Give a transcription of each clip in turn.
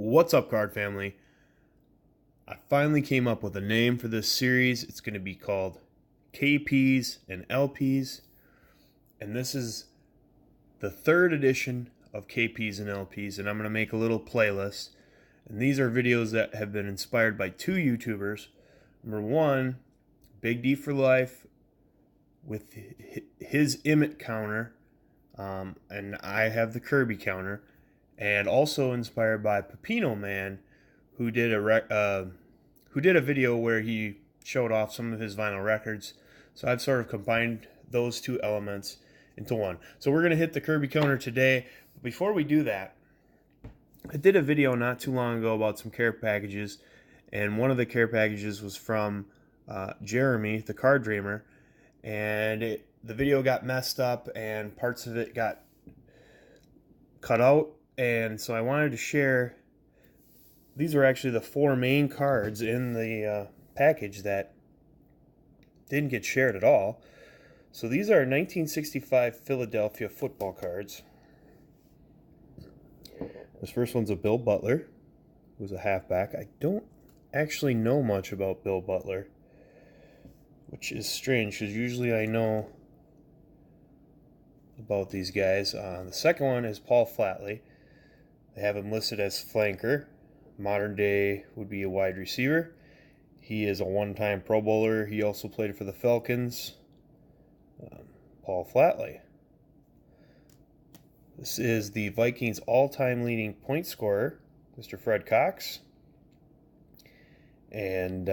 What's up, card family? I finally came up with a name for this series. It's going to be called KPs and LPs. And this is the third edition of KPs and LPs. And I'm going to make a little playlist. And these are videos that have been inspired by two YouTubers. Number one, Big D for Life with his Emmett counter. And I have the Kirby counter. And also inspired by Pepino Man, who did a video where he showed off some of his vinyl records. So I've sort of combined those two elements into one. So we're gonna hit the Kirby counter today. Before we do that, I did a video not too long ago about some care packages, and one of the care packages was from Jeremy, the card dreamer, and the video got messed up and parts of it got cut out. And so I wanted to share, these are actually the four main cards in the package that didn't get shared at all. So these are 1965 Philadelphia football cards. This first one's a Bill Butler, who's a halfback. I don't actually know much about Bill Butler, which is strange because usually I know about these guys. The second one is Paul Flatley. They have him listed as flanker. Modern day would be a wide receiver. He is a one-time Pro Bowler. He also played for the Falcons. Paul Flatley. This is the Vikings all-time leading point scorer, Mr. Fred Cox. And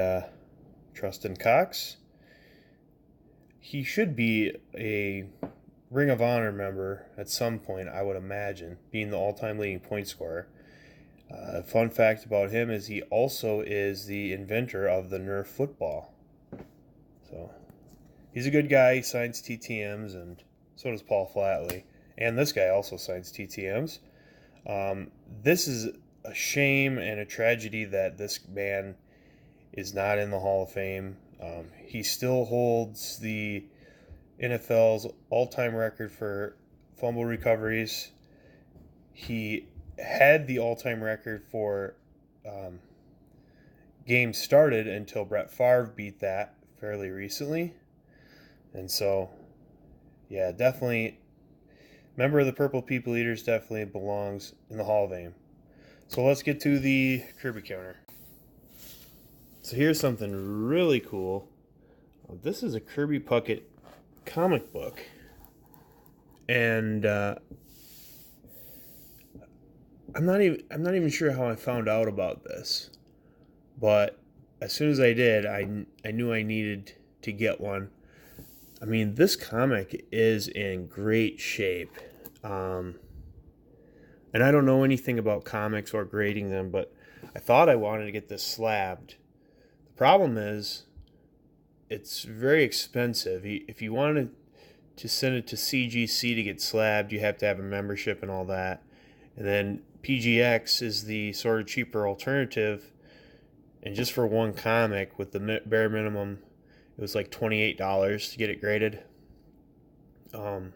Trustin Cox. He should be a Ring of Honor member at some point, I would imagine, being the all-time leading point scorer. A fun fact about him is he also is the inventor of the Nerf football. So he's a good guy. He signs TTMs, and so does Paul Flatley. And this guy also signs TTMs. This is a shame and a tragedy that this man is not in the Hall of Fame. He still holds the NFL's all-time record for fumble recoveries. He had the all-time record for games started until Brett Favre beat that fairly recently. And so, yeah, definitely, member of the Purple People Eaters, definitely belongs in the Hall of Fame. So let's get to the Kirby counter. So here's something really cool. This is a Kirby Puckett comic book, and I'm not even sure how I found out about this, but as soon as I did, I knew I needed to get one. I mean, this comic is in great shape, and I don't know anything about comics or grading them, but I thought I wanted to get this slabbed. The problem is, it's very expensive. If you wanted to send it to CGC to get slabbed, you have to have a membership and all that. And then PGX is the sort of cheaper alternative. And just for one comic with the bare minimum, it was like $28 to get it graded. And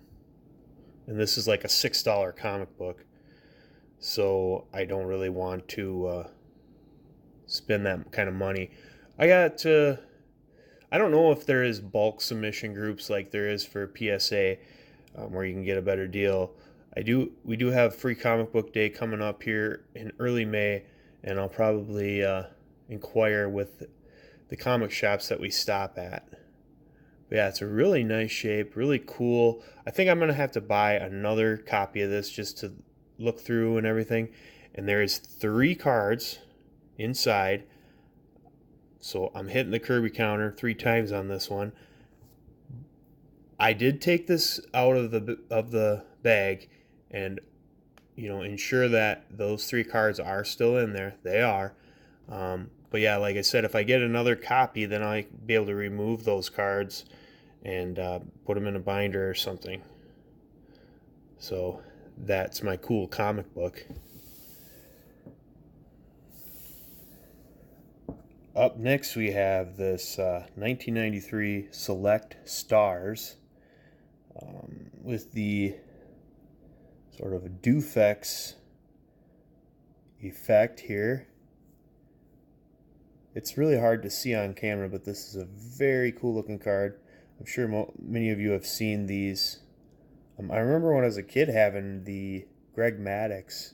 this is like a $6 comic book. So I don't really want to spend that kind of money. I don't know if there is bulk submission groups like there is for PSA, where you can get a better deal. We do have Free Comic Book Day coming up here in early May, and I'll probably inquire with the comic shops that we stop at. But yeah, it's a really nice shape, really cool. I think I'm going to have to buy another copy of this just to look through and everything. And there is 3 cards inside. So I'm hitting the Kirby counter 3 times on this one. I did take this out of the bag and, ensure that those 3 cards are still in there. They are. But yeah, like I said, if I get another copy, then I'll be able to remove those cards and put them in a binder or something. So that's my cool comic book. Up next, we have this 1993 Select Stars with the sort of Dufex effect here. It's really hard to see on camera, but this is a very cool looking card. I'm sure many of you have seen these. I remember when I was a kid having the Greg Maddux.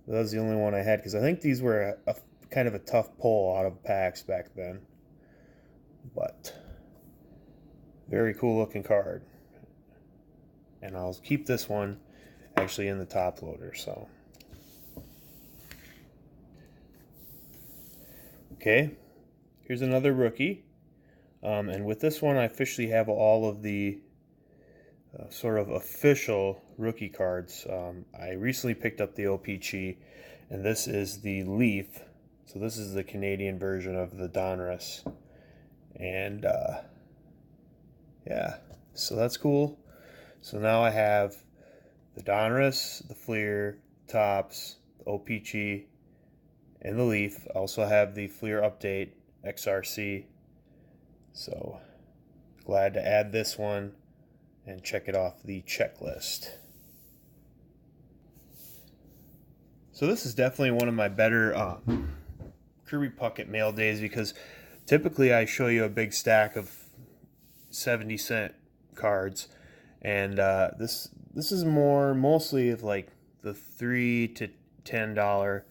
That was the only one I had, because I think these were a kind of a tough pull out of packs back then. But very cool looking card. And I'll keep this one actually in the top loader. So okay, here's another rookie. And with this one, I officially have all of the sort of official rookie cards. I recently picked up the OPC, and this is the Leaf. So this is the Canadian version of the Donruss. And yeah, so that's cool. So now I have the Donruss, the Fleer, Topps, the OPC, and the Leaf. I also have the Fleer Update XRC. So glad to add this one and check it off the checklist. So this is definitely one of my better Kirby Puckett mail days, because typically I show you a big stack of 70-cent cards, and this is mostly of like the $3 to $10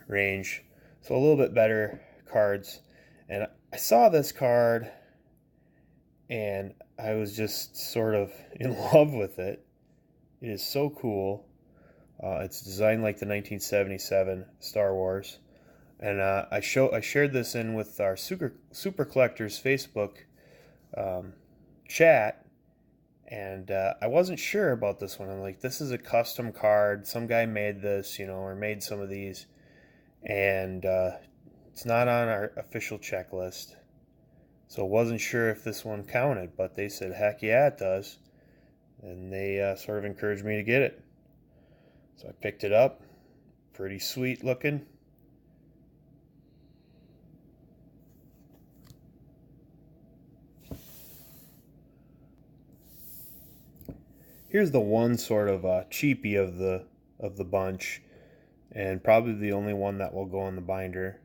range, so a little bit better cards. And I saw this card and I was just sort of in love with it. It is so cool. It's designed like the 1977 Star Wars, and I shared this in with our Super Collectors Facebook chat, and I wasn't sure about this one. I'm like, this is a custom card. Some guy made this, or made some of these, and it's not on our official checklist. So I wasn't sure if this one counted, but they said, heck yeah, it does. And they sort of encouraged me to get it. So I picked it up. Pretty sweet looking. Here's the one sort of cheapie of the bunch, and probably the only one that will go in the binder.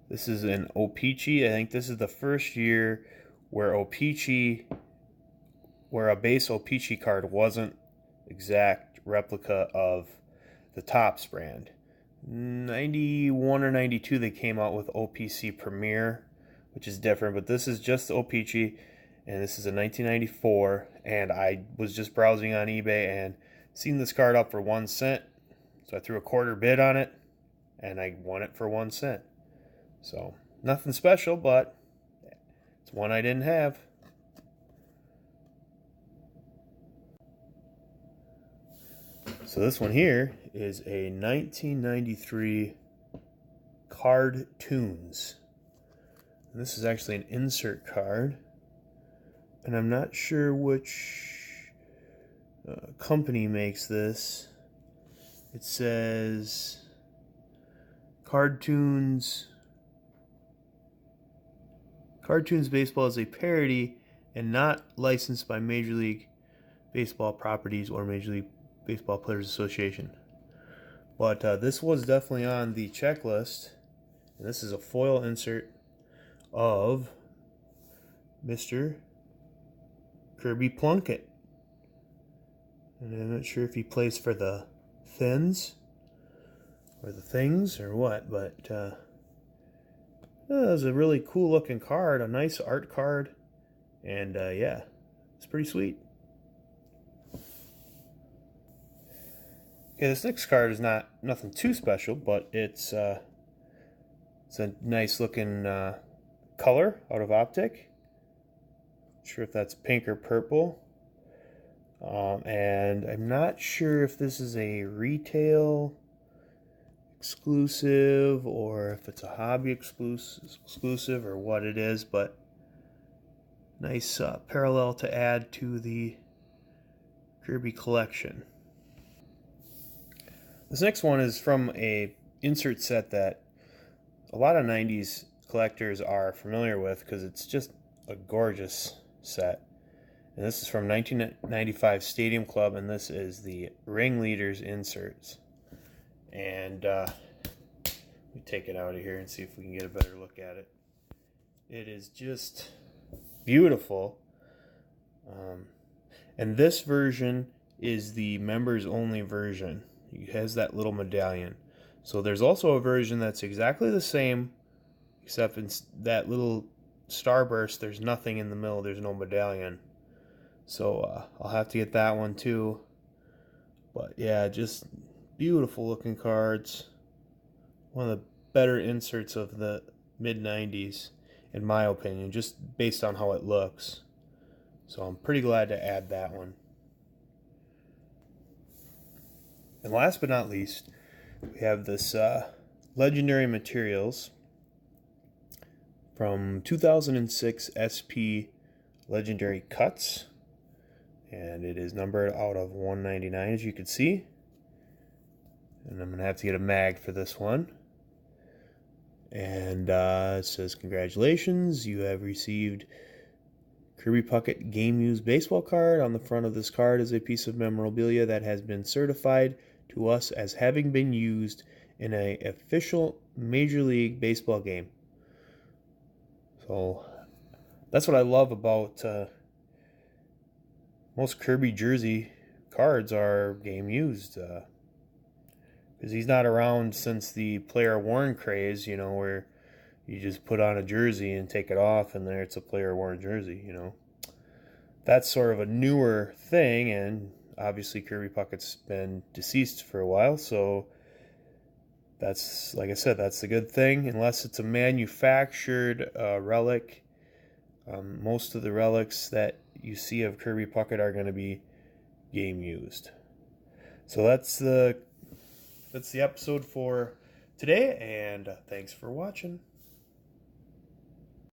This is an OPC. I think this is the first year where a base OPC card wasn't exact replica of the Topps brand. 91 or 92 they came out with OPC Premier, which is different, but this is just the OPC, and this is a 1994, and I was just browsing on eBay and seen this card up for 1 cent, so I threw a quarter bid on it, and I won it for 1 cent. So nothing special, but it's one I didn't have. So this one here is a 1993 Cartoons. And this is actually an insert card, and I'm not sure which company makes this. It says Cartoons Baseball is a parody and not licensed by Major League Baseball Properties or Major League Baseball Players Association. But this was definitely on the checklist. And this is a foil insert of Mr. Kirby Puckett. And I'm not sure if he plays for the Fins or the Things or what, but it was a really cool looking card, a nice art card, and yeah, it's pretty sweet. Okay, this next card is nothing too special, but it's a nice looking color out of Optic. Not sure if that's pink or purple, and I'm not sure if this is a retail exclusive or if it's a hobby exclusive or what it is, but nice parallel to add to the Kirby collection. This next one is from a insert set that a lot of 90s collectors are familiar with because it's just a gorgeous set. And this is from 1995 Stadium Club, and this is the Ringleaders inserts. And let me take it out of here and see if we can get a better look at it. It is just beautiful. And this version is the members only version. It has that little medallion. So there's also a version that's exactly the same, except in that little starburst, there's nothing in the middle. There's no medallion. So I'll have to get that one too. But yeah, just beautiful looking cards. One of the better inserts of the mid-90s, in my opinion, just based on how it looks. So I'm pretty glad to add that one. And last but not least, we have this Legendary Materials from 2006 SP Legendary Cuts. And it is numbered out of 199, as you can see. And I'm going to have to get a mag for this one. And it says, congratulations, you have received Kirby Puckett Game Used Baseball Card. On the front of this card is a piece of memorabilia that has been certified to us as having been used in an official Major League Baseball game. So that's what I love about most Kirby jersey cards are game used. Because he's not around since the player worn craze, you know, where you just put on a jersey and take it off and there it's a player worn jersey, you know. That's sort of a newer thing, and obviously Kirby Puckett's been deceased for a while, so that's, like I said, that's the good thing. Unless it's a manufactured relic, most of the relics that you see of Kirby Puckett are going to be game used. So that's the episode for today, and thanks for watching.